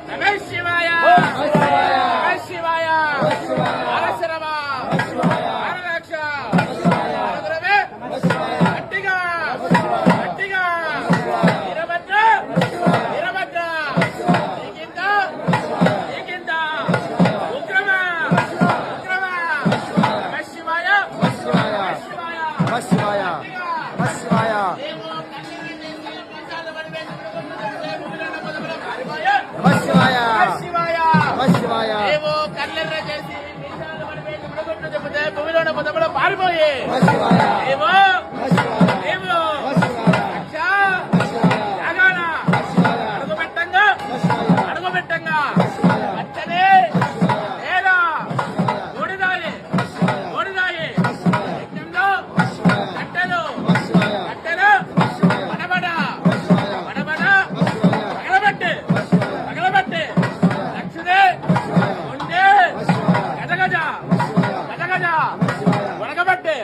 నమః శివాయ నమః శివాయ హరశరవ హరరక్ష హరగురవే గట్టిగా గట్టిగా వీరభద్ర వీరభద్ర నీకింత నీకింత ఉగ్రమ ఉగ్రమ నమః శివాయ నమః శివాయ నమః శివాయ నమః శివాయ నమః శివాయ నమః శివాయ ఏవో కళ్ళెర్ర చేసి మీసాలు పడిపోయి ముడగొట్టు చెబితే భూమిలోన పొదములో పారిపోయి నమః శివాయ ఏవో నమః శివాయ ఏవో నమః శివాయ రక్ష నమః శివాయ యాగాన నమః శివాయ అడుగుపెట్టంగా నమః శివాయ అడుగుపెట్టంగా నమః శివాయ అచ్చనే ఏడా ఓడిదాయి ఓడిదాయి యజ్ఞంలో కట్టెలు కట్టెలు పడబడ పడబడ పగలబట్టి పగలబట్టి లక్ష్మీ ఉండే గజగజ గజగజ వడగబట్టి